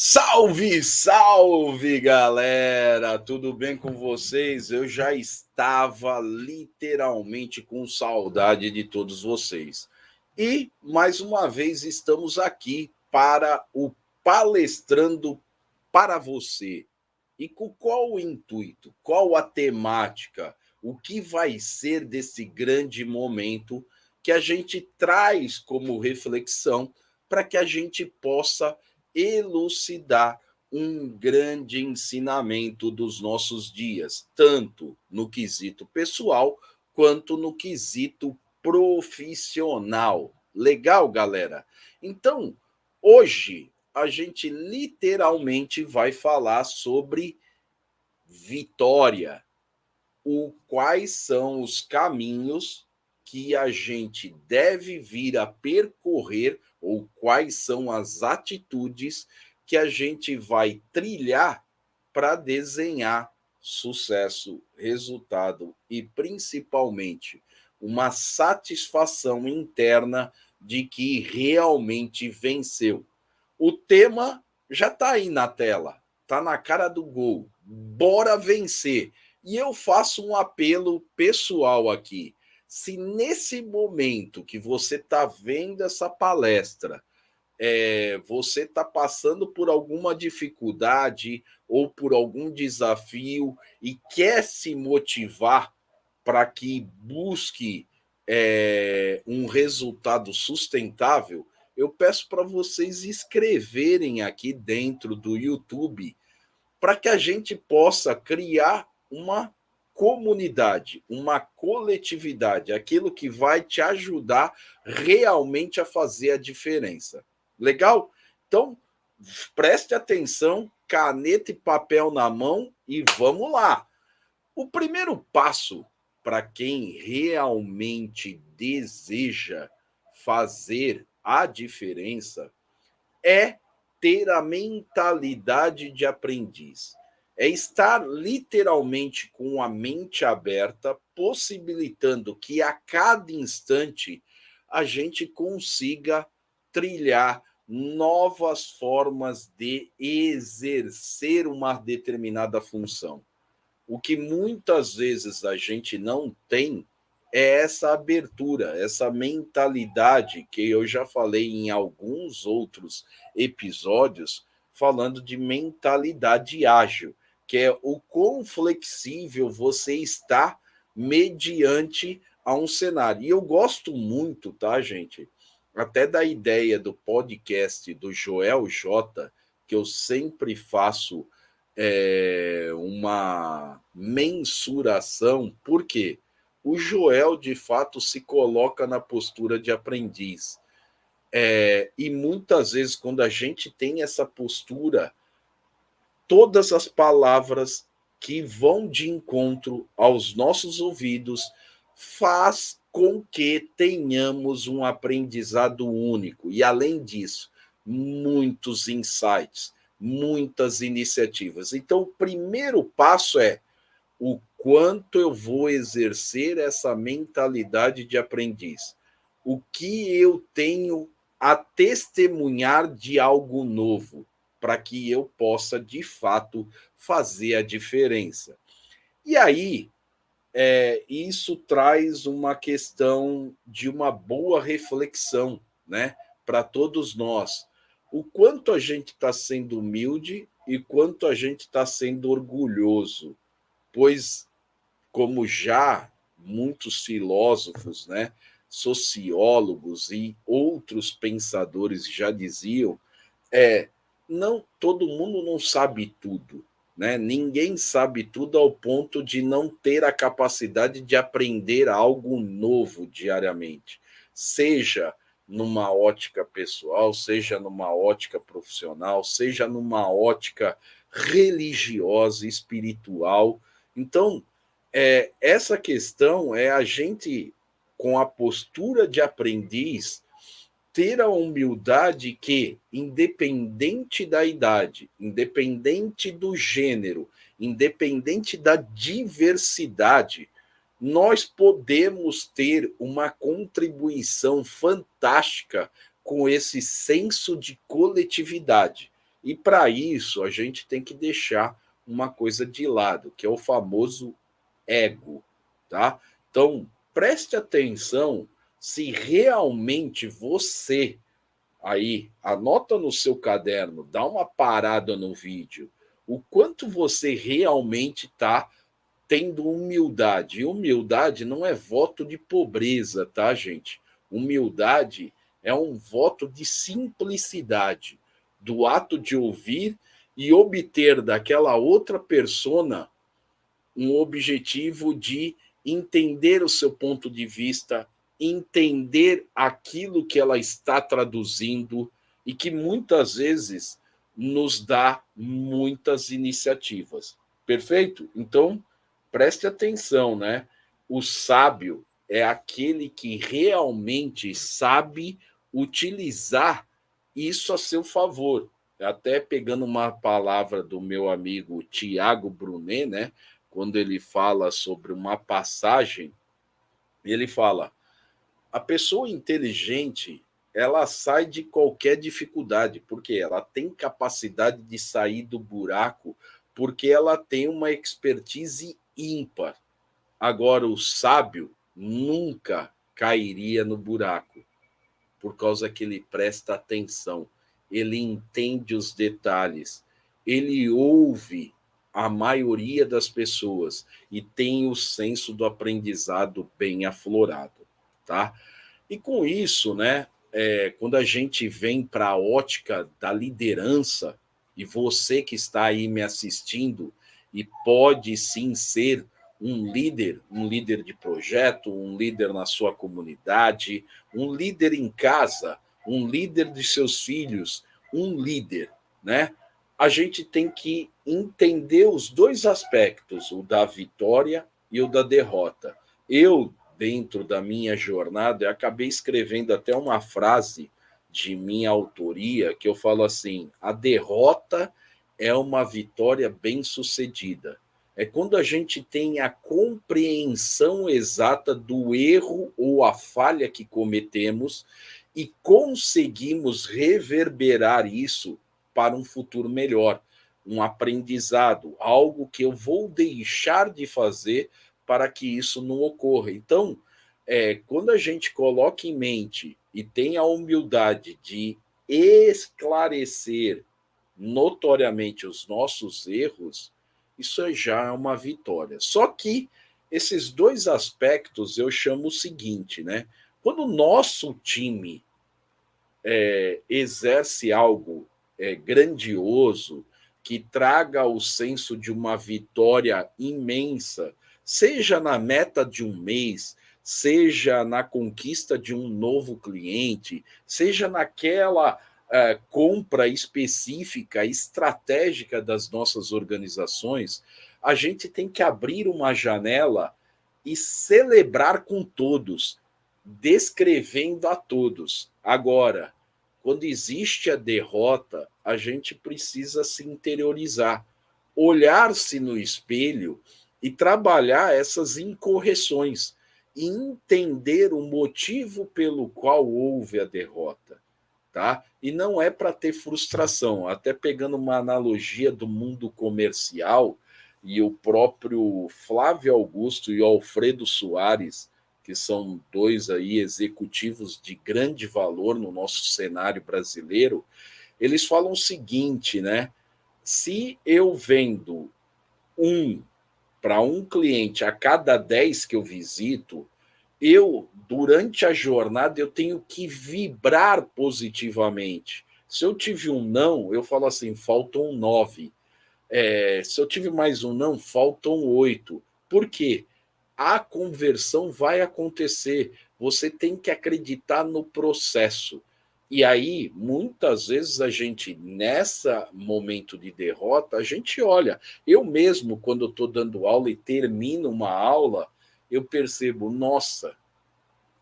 Salve, salve, galera! Tudo bem com vocês? Eu já estava literalmente com saudade de todos vocês. E mais uma vez estamos aqui para o Palestrando para você. E com qual o intuito? Qual a temática? O que vai ser desse grande momento que a gente traz como reflexão para que a gente possa elucidar um grande ensinamento dos nossos dias, tanto no quesito pessoal quanto no quesito profissional. Legal, galera? Então, hoje a gente literalmente vai falar sobre vitória, quais são os caminhos que a gente deve vir a percorrer ou quais são as atitudes que a gente vai trilhar para desenhar sucesso, resultado e principalmente uma satisfação interna de que realmente venceu. O tema já está aí na tela, está na cara do gol. Bora vencer! E eu faço um apelo pessoal aqui. Se nesse momento que você está vendo essa palestra, você está passando por alguma dificuldade ou por algum desafio e quer se motivar para que busque um resultado sustentável, eu peço para vocês escreverem aqui dentro do YouTube para que a gente possa criar uma comunidade, uma coletividade, aquilo que vai te ajudar realmente a fazer a diferença. Legal? Então, preste atenção, caneta e papel na mão e vamos lá. O primeiro passo para quem realmente deseja fazer a diferença é ter a mentalidade de aprendiz. É estar literalmente com a mente aberta, possibilitando que a cada instante a gente consiga trilhar novas formas de exercer uma determinada função. O que muitas vezes a gente não tem é essa abertura, essa mentalidade que eu já falei em alguns outros episódios, falando de mentalidade ágil, que é o quão flexível você está mediante a um cenário. E eu gosto muito, tá, gente? Até da ideia do podcast do Joel J, que eu sempre faço uma mensuração, porque o Joel, de fato, se coloca na postura de aprendiz. E muitas vezes, quando a gente tem essa postura, todas as palavras que vão de encontro aos nossos ouvidos faz com que tenhamos um aprendizado único. E, além disso, muitos insights, muitas iniciativas. Então, o primeiro passo é o quanto eu vou exercer essa mentalidade de aprendiz. O que eu tenho a testemunhar de algo novo, para que eu possa, de fato, fazer a diferença. E aí, isso traz uma questão de uma boa reflexão, né, para todos nós. O quanto a gente está sendo humilde e quanto a gente está sendo orgulhoso, pois, como já muitos filósofos, né, sociólogos e outros pensadores já diziam, não, todo mundo não sabe tudo, né? Ninguém sabe tudo ao ponto de não ter a capacidade de aprender algo novo diariamente, seja numa ótica pessoal, seja numa ótica profissional, seja numa ótica religiosa, espiritual. Então, essa questão é a gente, com a postura de aprendiz, ter a humildade que, independente da idade, independente do gênero, independente da diversidade, nós podemos ter uma contribuição fantástica com esse senso de coletividade. E para isso, a gente tem que deixar uma coisa de lado, que é o famoso ego, tá? Então, preste atenção se realmente você aí, anota no seu caderno, dá uma parada no vídeo, o quanto você realmente está tendo humildade. E humildade não é voto de pobreza, tá, gente? Humildade é um voto de simplicidade, do ato de ouvir e obter daquela outra persona um objetivo de entender o seu ponto de vista, entender aquilo que ela está traduzindo e que muitas vezes nos dá muitas iniciativas. Perfeito? Então, preste atenção, né? O sábio é aquele que realmente sabe utilizar isso a seu favor. Até pegando uma palavra do meu amigo Tiago Brunet, né? Quando ele fala sobre uma passagem, ele fala: a pessoa inteligente ela sai de qualquer dificuldade, porque ela tem capacidade de sair do buraco, porque ela tem uma expertise ímpar. Agora, o sábio nunca cairia no buraco, por causa que ele presta atenção, ele entende os detalhes, ele ouve a maioria das pessoas e tem o senso do aprendizado bem aflorado, tá? E com isso, né, quando a gente vem para a ótica da liderança, e você que está aí me assistindo e pode sim ser um líder de projeto, um líder na sua comunidade, um líder em casa, um líder de seus filhos, um líder, né? A gente tem que entender os dois aspectos, o da vitória e o da derrota. Eu, dentro da minha jornada, eu acabei escrevendo até uma frase de minha autoria que eu falo assim: a derrota é uma vitória bem-sucedida. É quando a gente tem a compreensão exata do erro ou a falha que cometemos e conseguimos reverberar isso para um futuro melhor, um aprendizado, algo que eu vou deixar de fazer para que isso não ocorra. Então, quando a gente coloca em mente e tem a humildade de esclarecer notoriamente os nossos erros, isso já é uma vitória. Só que esses dois aspectos eu chamo o seguinte, né? Quando o nosso time exerce algo grandioso, que traga o senso de uma vitória imensa, seja na meta de um mês, seja na conquista de um novo cliente, seja naquela compra específica, estratégica das nossas organizações, a gente tem que abrir uma janela e celebrar com todos, descrevendo a todos. Agora, quando existe a derrota, a gente precisa se interiorizar, olhar-se no espelho e trabalhar essas incorreções e entender o motivo pelo qual houve a derrota, tá? E não é para ter frustração, até pegando uma analogia do mundo comercial, e o próprio Flávio Augusto e o Alfredo Soares, que são dois aí executivos de grande valor no nosso cenário brasileiro, eles falam o seguinte, né? Se eu vendo um para um cliente a cada 10 que eu visito, eu, durante a jornada, eu tenho que vibrar positivamente. Se eu tive um não, eu falo assim, faltam 9. Se eu tive mais um não, faltam 8. Por quê? A conversão vai acontecer. Você tem que acreditar no processo. E aí, muitas vezes, a gente, nessa momento de derrota, a gente olha. Eu mesmo, quando estou dando aula e termino uma aula, eu percebo, nossa,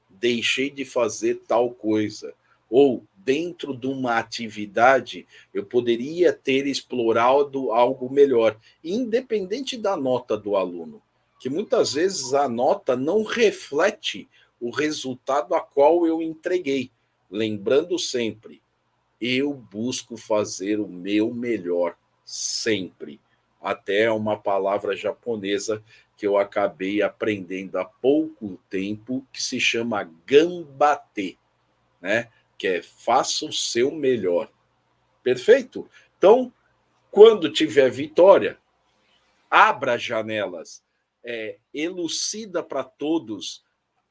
deixei de fazer tal coisa. Ou, dentro de uma atividade, eu poderia ter explorado algo melhor, independente da nota do aluno, que muitas vezes a nota não reflete o resultado a qual eu entreguei. Lembrando sempre, eu busco fazer o meu melhor sempre. Até uma palavra japonesa que eu acabei aprendendo há pouco tempo, que se chama gambate, né? Que é faça o seu melhor. Perfeito? Então, quando tiver vitória, abra janelas, elucida para todos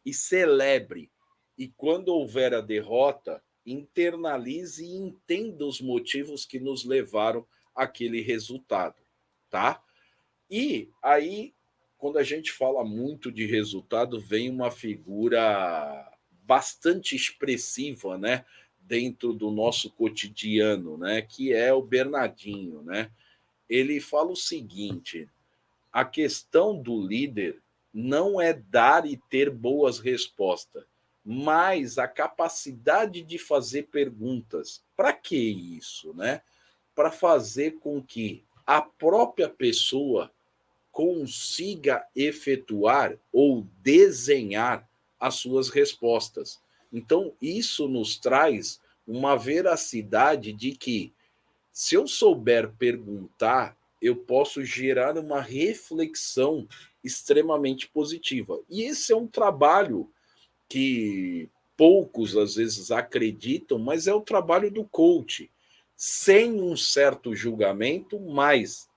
e celebre. E quando houver a derrota, internalize e entenda os motivos que nos levaram àquele resultado, tá? E aí, quando a gente fala muito de resultado, vem uma figura bastante expressiva, né, dentro do nosso cotidiano, né, que é o Bernardinho, né? Ele fala o seguinte: a questão do líder não é dar e ter boas respostas, mas a capacidade de fazer perguntas. Para que isso, né? Para fazer com que a própria pessoa consiga efetuar ou desenhar as suas respostas. Então, isso nos traz uma veracidade de que, se eu souber perguntar, eu posso gerar uma reflexão extremamente positiva. E esse é um trabalho que poucos às vezes acreditam, mas é o trabalho do coach, sem um certo julgamento, mas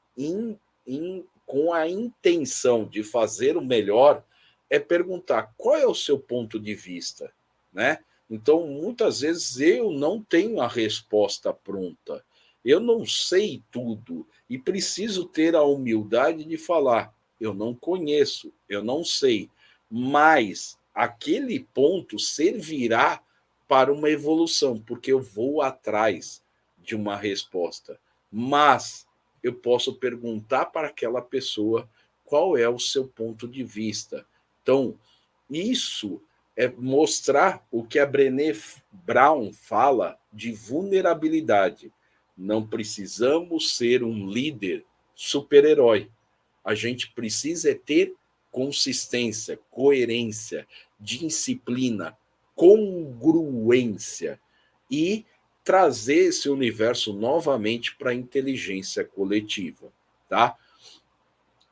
com a intenção de fazer o melhor, é perguntar qual é o seu ponto de vista, né? Então, muitas vezes eu não tenho a resposta pronta, eu não sei tudo e preciso ter a humildade de falar: eu não conheço, eu não sei, mas aquele ponto servirá para uma evolução, porque eu vou atrás de uma resposta. Mas eu posso perguntar para aquela pessoa qual é o seu ponto de vista. Então, isso é mostrar o que a Brené Brown fala de vulnerabilidade. Não precisamos ser um líder super-herói. A gente precisa ter consistência, coerência, disciplina, congruência e trazer esse universo novamente para a inteligência coletiva, tá?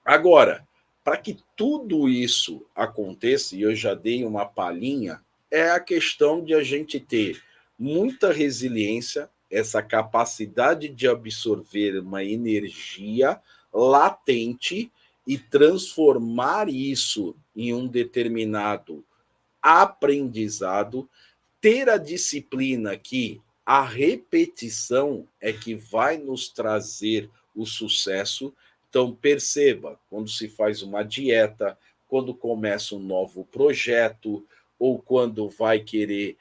Agora, para que tudo isso aconteça, e eu já dei uma palhinha, é a questão de a gente ter muita resiliência, essa capacidade de absorver uma energia latente e transformar isso em um determinado aprendizado, ter a disciplina que a repetição é que vai nos trazer o sucesso. Então, perceba, quando se faz uma dieta, quando começa um novo projeto, ou quando vai querer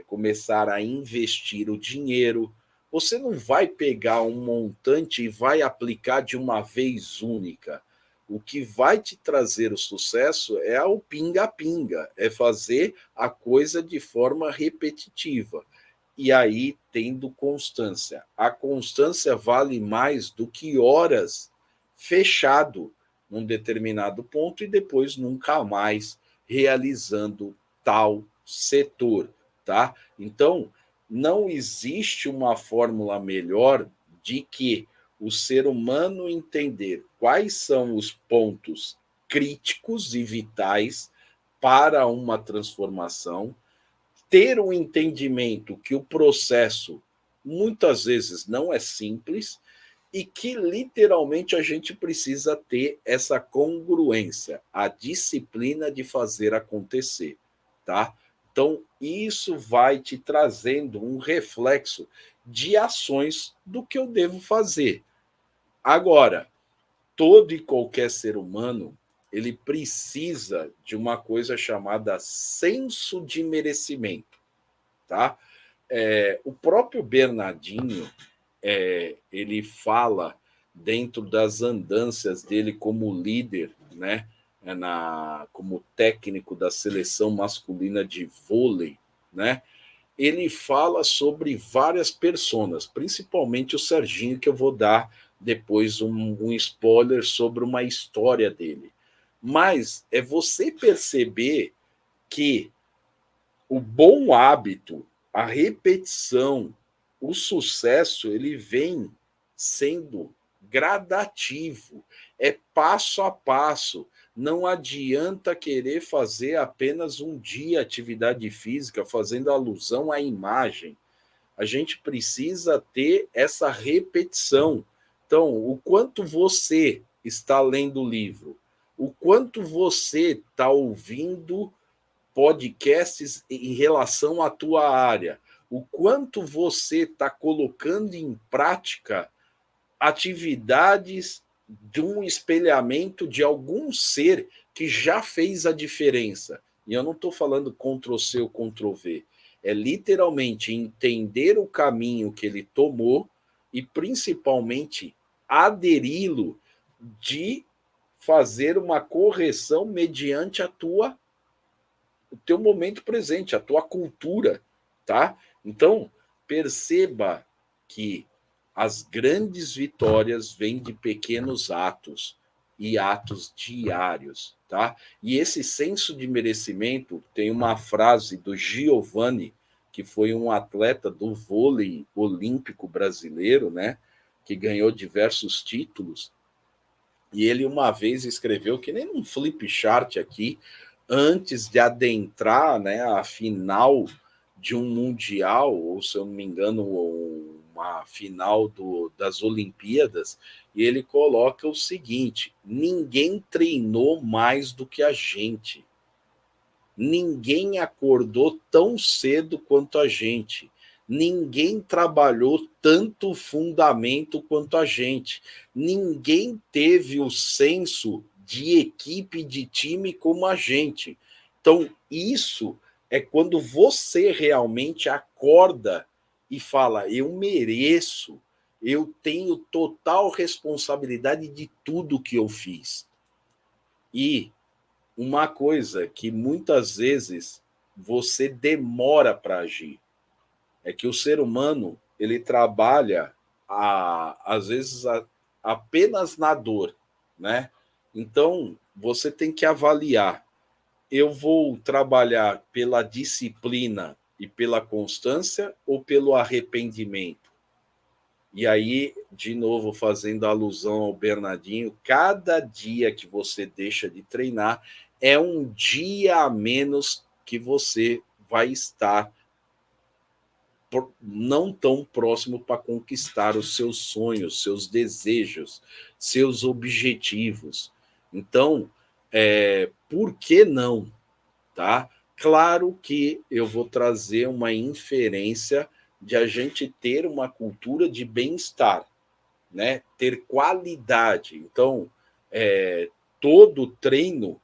começar a investir o dinheiro, você não vai pegar um montante e vai aplicar de uma vez única. O que vai te trazer o sucesso é o pinga-pinga, é fazer a coisa de forma repetitiva. E aí, tendo constância. A constância vale mais do que horas fechado num determinado ponto e depois nunca mais realizando tal setor, tá? Então, não existe uma fórmula melhor de que o ser humano entender quais são os pontos críticos e vitais para uma transformação, ter um entendimento que o processo muitas vezes não é simples e que literalmente a gente precisa ter essa congruência, a disciplina de fazer acontecer, tá? Então, isso vai te trazendo um reflexo de ações do que eu devo fazer. Agora, todo e qualquer ser humano, ele precisa de uma coisa chamada senso de merecimento, tá? O próprio Bernardinho, ele fala dentro das andanças dele como líder, né? Como técnico da seleção masculina de vôlei, né? Ele fala sobre várias personas, principalmente o Serginho, que eu vou dar depois um spoiler sobre uma história dele. Mas é você perceber que o bom hábito, a repetição, o sucesso ele vem sendo gradativo, é passo a passo. Não adianta querer fazer apenas um dia atividade física, fazendo alusão à imagem. A gente precisa ter essa repetição. Então, o quanto você está lendo o livro, o quanto você está ouvindo podcasts em relação à tua área, o quanto você está colocando em prática atividades de um espelhamento de algum ser que já fez a diferença. E eu não estou falando Ctrl+C ou Ctrl+V. É literalmente entender o caminho que ele tomou e, principalmente, aderi-lo de fazer uma correção mediante o teu momento presente, a tua cultura, tá? Então, perceba que as grandes vitórias vêm de pequenos atos e atos diários, tá? E esse senso de merecimento, tem uma frase do Giovanni, que foi um atleta do vôlei olímpico brasileiro, né? Que ganhou diversos títulos. E ele uma vez escreveu, que nem um flip chart aqui, antes de adentrar, né, a final de um mundial, ou se eu não me engano, uma final das Olimpíadas, e ele coloca o seguinte: ninguém treinou mais do que a gente. Ninguém acordou tão cedo quanto a gente. Ninguém trabalhou tanto fundamento quanto a gente. Ninguém teve o senso de equipe, de time como a gente. Então, isso é quando você realmente acorda e fala: eu mereço, eu tenho total responsabilidade de tudo que eu fiz. E uma coisa que muitas vezes você demora para agir é que o ser humano ele trabalha às vezes apenas na dor, né? Então você tem que avaliar: eu vou trabalhar pela disciplina e pela constância ou pelo arrependimento? E aí, de novo, fazendo alusão ao Bernardinho, cada dia que você deixa de treinar é um dia a menos que você vai estar não tão próximo para conquistar os seus sonhos, seus desejos, seus objetivos. Então, por que não? Tá? Claro que eu vou trazer uma inferência de a gente ter uma cultura de bem-estar, né? Ter qualidade. Então, todo treino,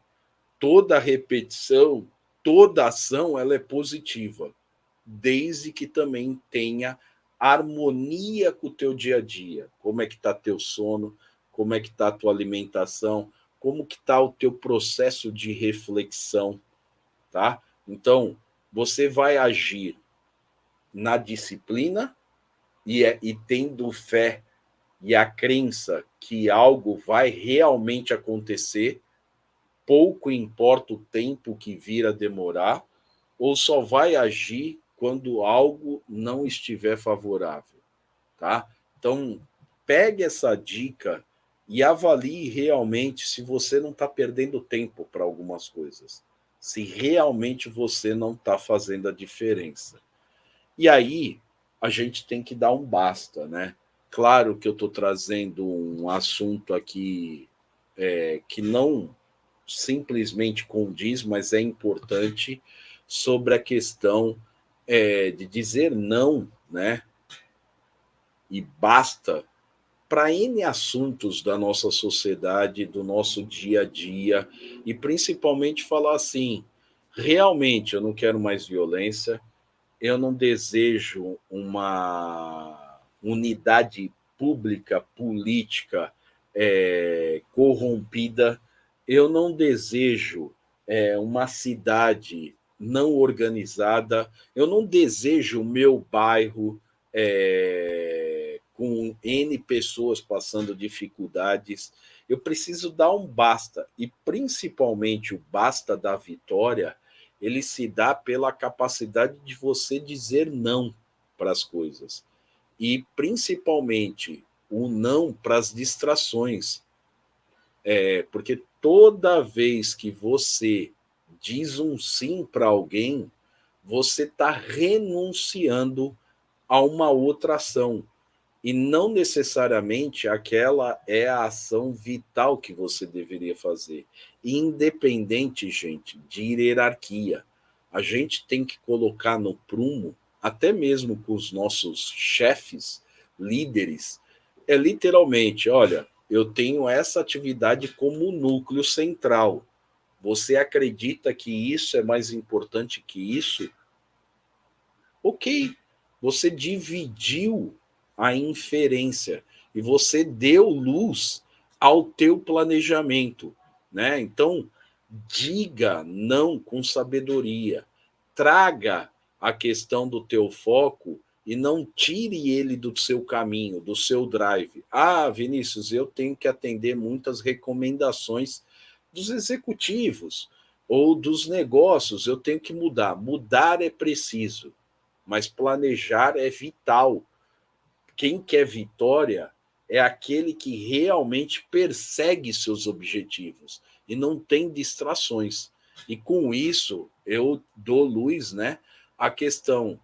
toda repetição, toda ação, ela é positiva, desde que também tenha harmonia com o teu dia a dia. Como é que está teu sono? Como é que está a tua alimentação? Como que está o teu processo de reflexão? Tá? Então, você vai agir na disciplina e tendo fé e a crença que algo vai realmente acontecer, pouco importa o tempo que vir a demorar, ou só vai agir quando algo não estiver favorável, tá? Então, pegue essa dica e avalie realmente se você não está perdendo tempo para algumas coisas, se realmente você não está fazendo a diferença. E aí, a gente tem que dar um basta, né? Claro que eu estou trazendo um assunto aqui que não simplesmente condiz, mas é importante, sobre a questão de dizer não, né? E basta para N assuntos da nossa sociedade, do nosso dia a dia, e principalmente falar assim: realmente eu não quero mais violência, eu não desejo uma unidade pública, política corrompida, eu não desejo uma cidade não organizada, eu não desejo o meu bairro com N pessoas passando dificuldades. Eu preciso dar um basta, e principalmente o basta da vitória, ele se dá pela capacidade de você dizer não para as coisas. e principalmente o não para as distrações. Porque toda vez que você diz um sim para alguém, você está renunciando a uma outra ação. E não necessariamente aquela é a ação vital que você deveria fazer. Independente, gente, de hierarquia. A gente tem que colocar no prumo, até mesmo com os nossos chefes, líderes, é literalmente, olha, eu tenho essa atividade como núcleo central. Você acredita que isso é mais importante que isso? Ok, você dividiu a inferência e você deu luz ao teu planejamento, né? Então, diga não com sabedoria. Traga a questão do teu foco e não tire ele do seu caminho, do seu drive. Ah, Vinícius, eu tenho que atender muitas recomendações dos executivos ou dos negócios, eu tenho que mudar. Mudar é preciso, mas planejar é vital. Quem quer vitória é aquele que realmente persegue seus objetivos e não tem distrações. E com isso, eu dou luz, né, à questão: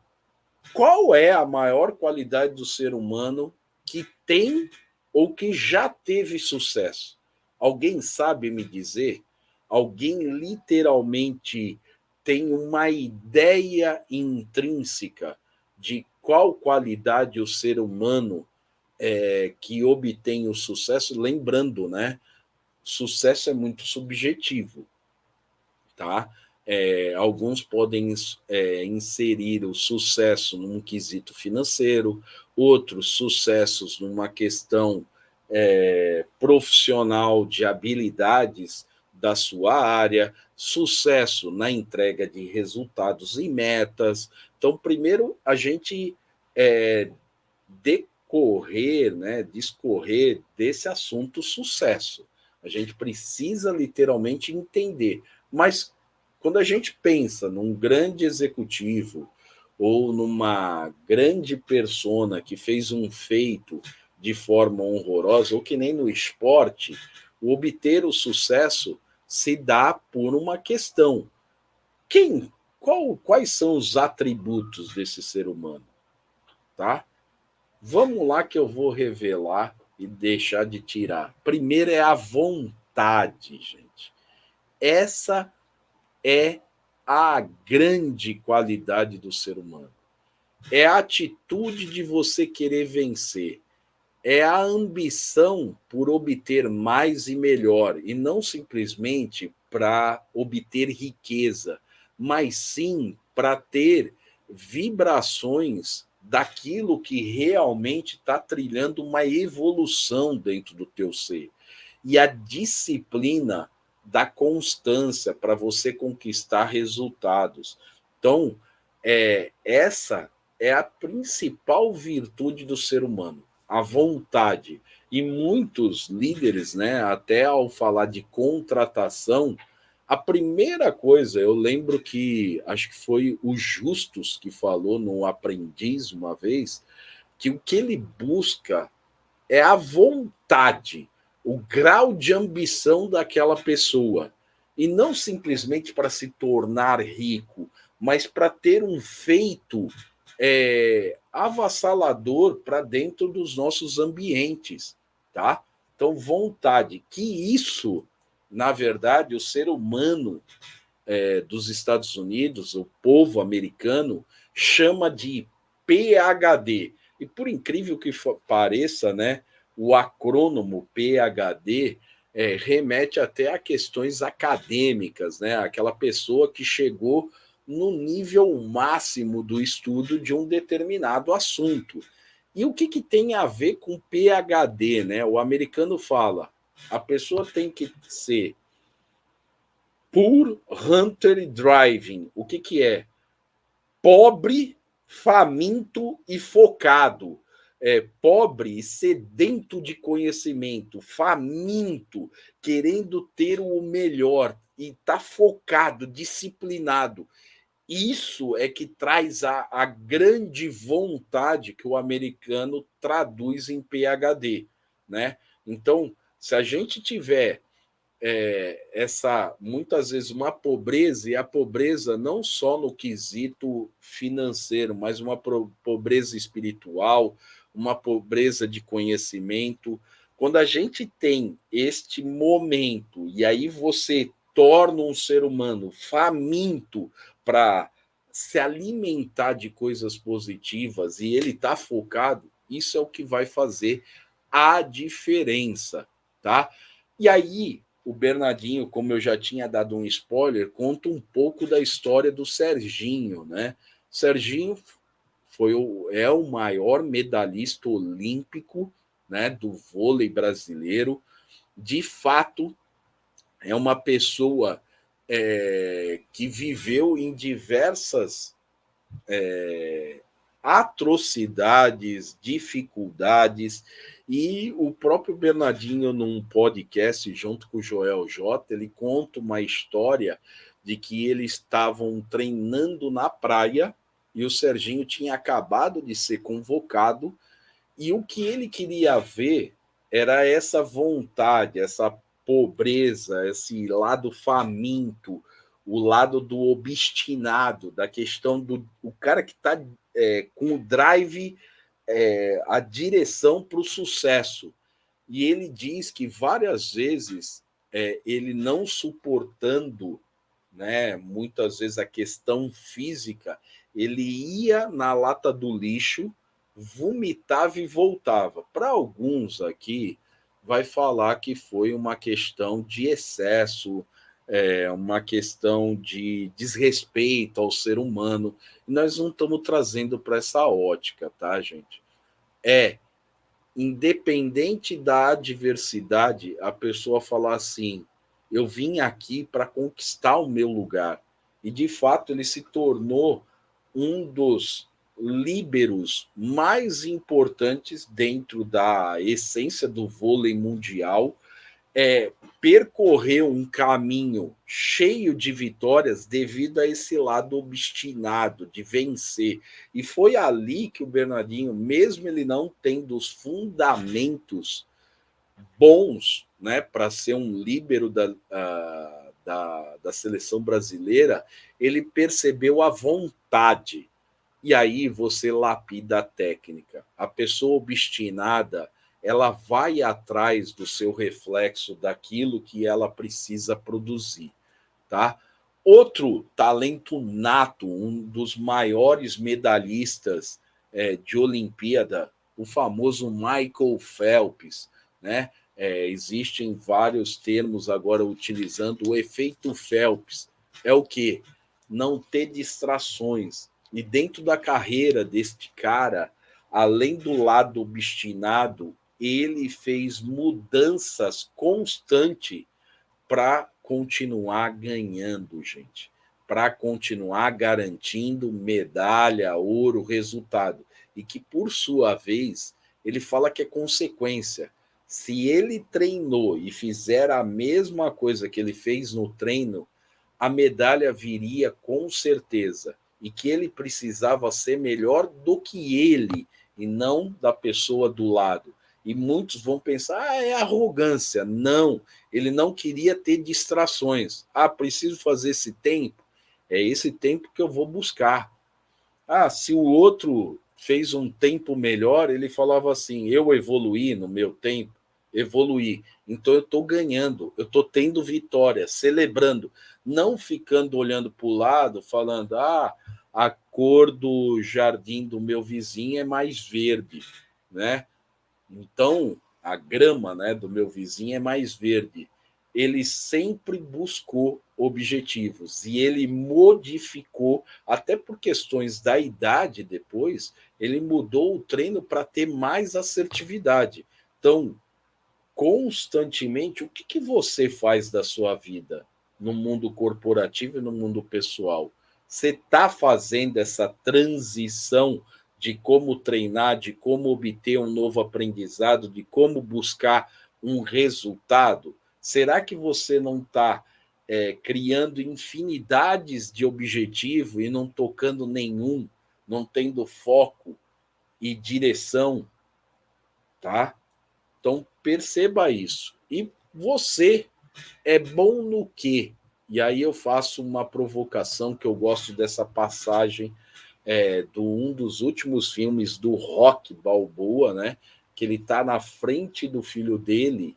qual é a maior qualidade do ser humano que tem ou que já teve sucesso? Alguém sabe me dizer? Alguém literalmente tem uma ideia intrínseca de qual qualidade o ser humano que obtém o sucesso? Lembrando, né? Sucesso é muito subjetivo, tá? Alguns podem inserir o sucesso num quesito financeiro, outros sucessos numa questão profissional de habilidades da sua área, sucesso na entrega de resultados e metas. Então, primeiro, a gente decorrer, né, discorrer desse assunto sucesso. A gente precisa literalmente entender. Mas quando a gente pensa num grande executivo ou numa grande persona que fez um feito de forma honrosa, ou que nem no esporte, o obter o sucesso se dá por uma questão. Quais são os atributos desse ser humano? Tá? Vamos lá que eu vou revelar e deixar de tirar. Primeiro é a vontade, gente. Essa é a grande qualidade do ser humano. É a atitude de você querer vencer. É a ambição por obter mais e melhor. E não simplesmente para obter riqueza, mas sim para ter vibrações daquilo que realmente está trilhando uma evolução dentro do teu ser. E a disciplina da constância para você conquistar resultados. Então, essa é a principal virtude do ser humano, a vontade. E muitos líderes, né, até ao falar de contratação, a primeira coisa, eu lembro que acho que foi o Justus que falou no Aprendiz uma vez, que o que ele busca é a vontade, o grau de ambição daquela pessoa. E não simplesmente para se tornar rico, mas para ter um feito avassalador para dentro dos nossos ambientes, tá? Então, vontade, que isso, na verdade, o ser humano dos Estados Unidos, o povo americano, chama de PhD. E por incrível que pareça, né, o acrônomo PhD remete até a questões acadêmicas, né? Aquela pessoa que chegou no nível máximo do estudo de um determinado assunto. E o que tem a ver com PhD, né? O americano fala, a pessoa tem que ser Poor Hunter Driving. O que é? Pobre, faminto e focado. Pobre e sedento de conhecimento, faminto, querendo ter o melhor e está focado, disciplinado. Isso é que traz a grande vontade que o americano traduz em PhD, né? Então, se a gente tiver essa, muitas vezes, uma pobreza, e a pobreza não só no quesito financeiro, mas uma pobreza espiritual, uma pobreza de conhecimento. Quando a gente tem este momento, e aí você torna um ser humano faminto para se alimentar de coisas positivas e ele está focado, isso é o que vai fazer a diferença, tá? E aí, o Bernardinho, como eu já tinha dado um spoiler, conta um pouco da história do Serginho, né? O Serginho é o maior medalhista olímpico, né, do vôlei brasileiro. De fato, é uma pessoa que viveu em diversas atrocidades, dificuldades, e o próprio Bernardinho, num podcast junto com o Joel J, ele conta uma história de que eles estavam treinando na praia e o Serginho tinha acabado de ser convocado, e o que ele queria ver era essa vontade, essa pobreza, esse lado faminto, o lado do obstinado, da questão do o cara que está com o drive, a direção para o sucesso. E ele diz que várias vezes ele não suportando, né, muitas vezes a questão física, ele ia na lata do lixo, vomitava e voltava. Para alguns aqui, vai falar que foi uma questão de excesso, uma questão de desrespeito ao ser humano. E nós não estamos trazendo para essa ótica, tá, gente? Independente da adversidade, a pessoa falar assim: eu vim aqui para conquistar o meu lugar. E de fato ele se tornou um dos líberos mais importantes dentro da essência do vôlei mundial, percorreu um caminho cheio de vitórias devido a esse lado obstinado de vencer. E foi ali que o Bernardinho, mesmo ele não tendo os fundamentos bons, né, para ser um líbero da seleção brasileira, ele percebeu a vontade. E aí você lapida a técnica. A pessoa obstinada, ela vai atrás do seu reflexo, daquilo que ela precisa produzir, tá? Outro talento nato, um dos maiores medalhistas de Olimpíada, o famoso Michael Phelps, né? Existem vários termos agora utilizando o efeito Phelps. É o que? Não ter distrações. E dentro da carreira deste cara, além do lado obstinado, ele fez mudanças constantes para continuar ganhando, gente, para continuar garantindo medalha, ouro, resultado. E que, por sua vez, ele fala que é consequência. Se ele treinou e fizer a mesma coisa que ele fez no treino, a medalha viria com certeza. E que ele precisava ser melhor do que ele, e não da pessoa do lado. E muitos vão pensar, é arrogância. Não, ele não queria ter distrações. Preciso fazer esse tempo? É esse tempo que eu vou buscar. Se o outro fez um tempo melhor, ele falava assim: eu evoluí no meu tempo, evoluí. Então eu estou ganhando, eu estou tendo vitória, celebrando, não ficando olhando para o lado, falando: a cor do jardim do meu vizinho é mais verde, né? Então, a grama, né, do meu vizinho é mais verde. Ele sempre buscou objetivos e ele modificou, até por questões da idade depois, ele mudou o treino para ter mais assertividade. Então, constantemente, o que você faz da sua vida no mundo corporativo e no mundo pessoal? Você está fazendo essa transição de como treinar, de como obter um novo aprendizado, de como buscar um resultado? Será que você não está criando infinidades de objetivos e não tocando nenhum, não tendo foco e direção, tá? Então perceba isso. E você é bom no quê? E aí eu faço uma provocação que eu gosto dessa passagem do um dos últimos filmes do Rock Balboa, né? Que ele está na frente do filho dele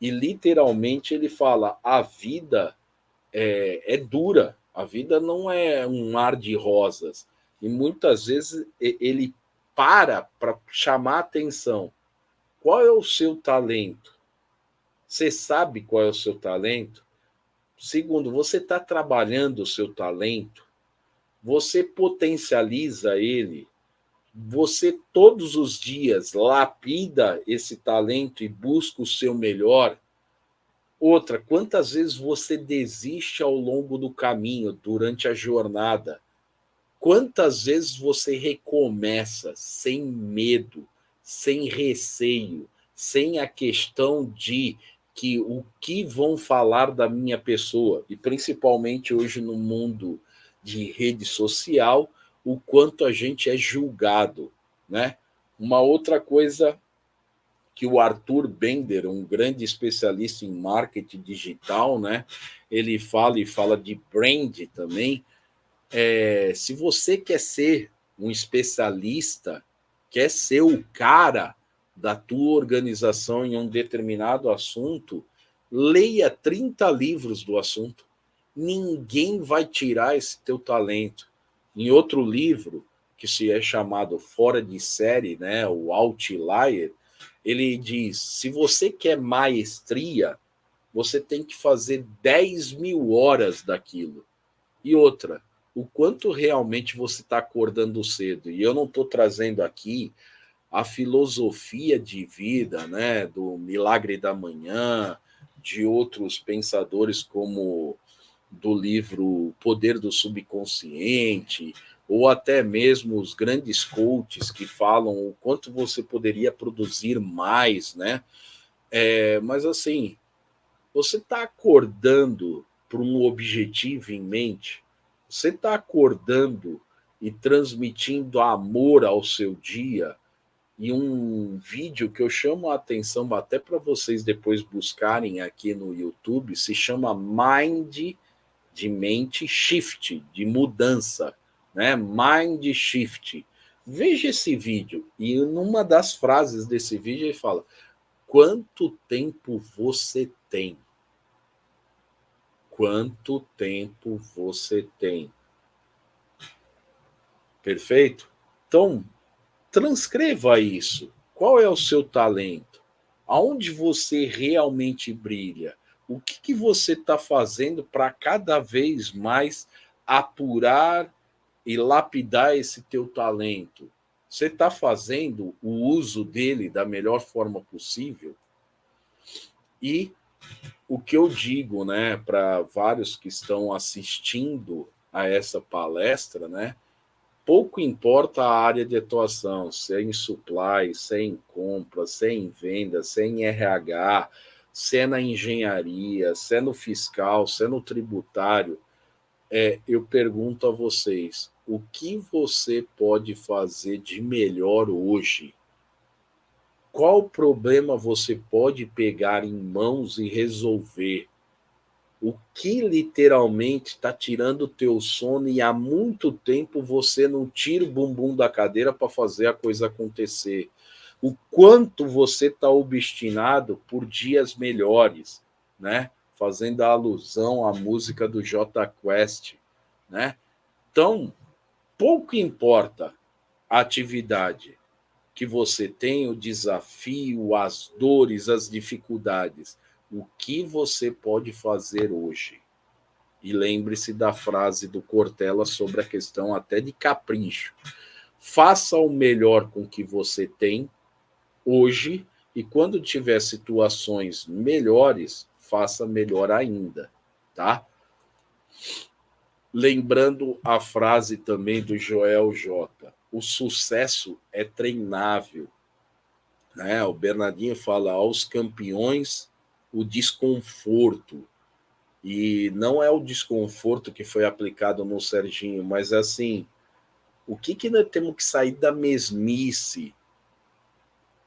e literalmente ele fala: a vida é dura, a vida não é um mar de rosas. E muitas vezes ele para chamar atenção. Qual é o seu talento? Você sabe qual é o seu talento? Segundo, você está trabalhando o seu talento? Você potencializa ele? Você todos os dias lapida esse talento e busca o seu melhor? Outra, quantas vezes você desiste ao longo do caminho, durante a jornada? Quantas vezes você recomeça sem medo, sem receio, sem a questão de que o que vão falar da minha pessoa, e principalmente hoje no mundo de rede social, o quanto a gente é julgado, né? Uma outra coisa que o Arthur Bender, um grande especialista em marketing digital, né? Ele fala de brand também. Se você quer ser um especialista, quer ser o cara da tua organização em um determinado assunto, leia 30 livros do assunto. Ninguém vai tirar esse teu talento. Em outro livro, que se é chamado Fora de Série, né, o Outlier, ele diz: se você quer maestria, você tem que fazer 10.000 horas daquilo. E outra, o quanto realmente você está acordando cedo. E eu não estou trazendo aqui a filosofia de vida, né, do Milagre da Manhã, de outros pensadores como do livro Poder do Subconsciente, ou até mesmo os grandes coaches que falam o quanto você poderia produzir mais, né? Mas assim, você está acordando para um objetivo em mente? Você está acordando e transmitindo amor ao seu dia? E um vídeo que eu chamo a atenção até para vocês depois buscarem aqui no YouTube, se chama Mind, de mente, Shift, de mudança, né? Mind Shift. Veja esse vídeo e numa das frases desse vídeo ele fala: quanto tempo você tem? Quanto tempo você tem? Perfeito? Então, transcreva isso. Qual é o seu talento? Aonde você realmente brilha? O que você está fazendo para cada vez mais apurar e lapidar esse teu talento? Você está fazendo o uso dele da melhor forma possível? E o que eu digo, né, para vários que estão assistindo a essa palestra, né, pouco importa a área de atuação, se é em supply, se é em compra, se é em venda, se é em RH, se é na engenharia, se é no fiscal, se é no tributário. Eu pergunto a vocês, o que você pode fazer de melhor hoje? Qual problema você pode pegar em mãos e resolver? O que literalmente está tirando o teu sono e há muito tempo você não tira o bumbum da cadeira para fazer a coisa acontecer? O quanto você está obstinado por dias melhores, né? Fazendo a alusão à música do Jota Quest, né? Então, pouco importa a atividade que você tem, o desafio, as dores, as dificuldades. O que você pode fazer hoje? E lembre-se da frase do Cortella sobre a questão até de capricho. Faça o melhor com o que você tem hoje e quando tiver situações melhores, faça melhor ainda, tá? Lembrando a frase também do Joel J. O sucesso é treinável, né? O Bernardinho fala aos campeões o desconforto. E não é o desconforto que foi aplicado no Serginho, mas assim, o que nós temos que sair da mesmice?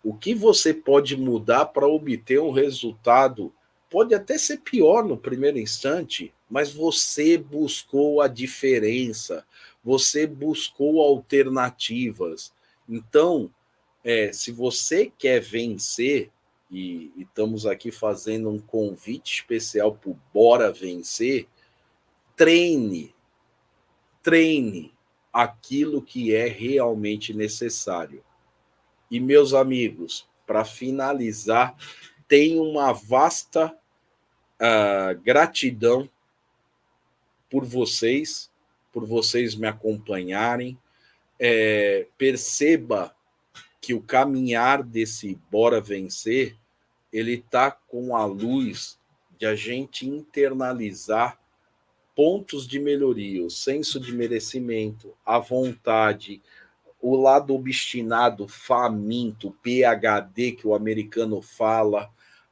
O que você pode mudar para obter um resultado? Pode até ser pior no primeiro instante, mas você buscou a diferença, você buscou alternativas. Então, se você quer vencer, e estamos aqui fazendo um convite especial para o Bora Vencer, treine, treine aquilo que é realmente necessário. E, meus amigos, para finalizar, tenho uma vasta gratidão por vocês me acompanharem. Perceba que o caminhar desse Bora Vencer, ele está com a luz de a gente internalizar pontos de melhoria, o senso de merecimento, a vontade, o lado obstinado, faminto, PhD que o americano fala,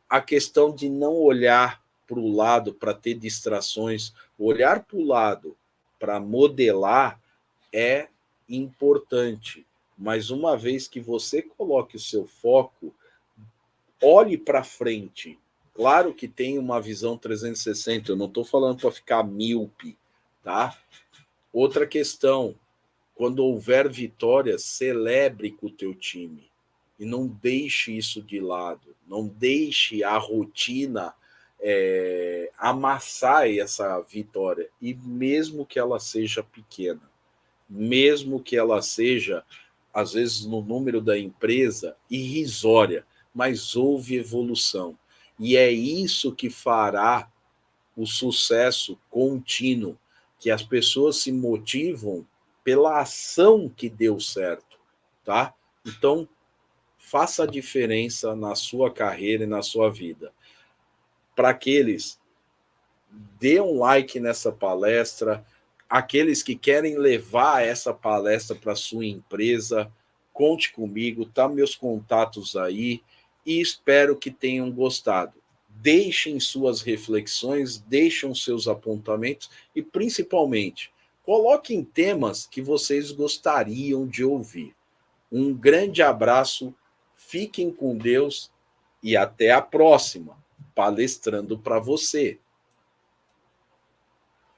a questão de não olhar para o lado para ter distrações, olhar para o lado para modelar é importante. Mas uma vez que você coloque o seu foco, olhe para frente. Claro que tem uma visão 360, eu não estou falando para ficar míope, tá? Outra questão, quando houver vitória, celebre com o teu time. E não deixe isso de lado. Não deixe a rotina amassar essa vitória. E mesmo que ela seja pequena, mesmo que ela seja, às vezes, no número da empresa, irrisória, mas houve evolução. E é isso que fará o sucesso contínuo, que as pessoas se motivam pela ação que deu certo, tá? Então, faça a diferença na sua carreira e na sua vida. Para aqueles, dê um like nessa palestra, aqueles que querem levar essa palestra para sua empresa, conte comigo, tá meus contatos aí e espero que tenham gostado. Deixem suas reflexões, deixem seus apontamentos e, principalmente, coloquem temas que vocês gostariam de ouvir. Um grande abraço, fiquem com Deus e até a próxima, palestrando para você.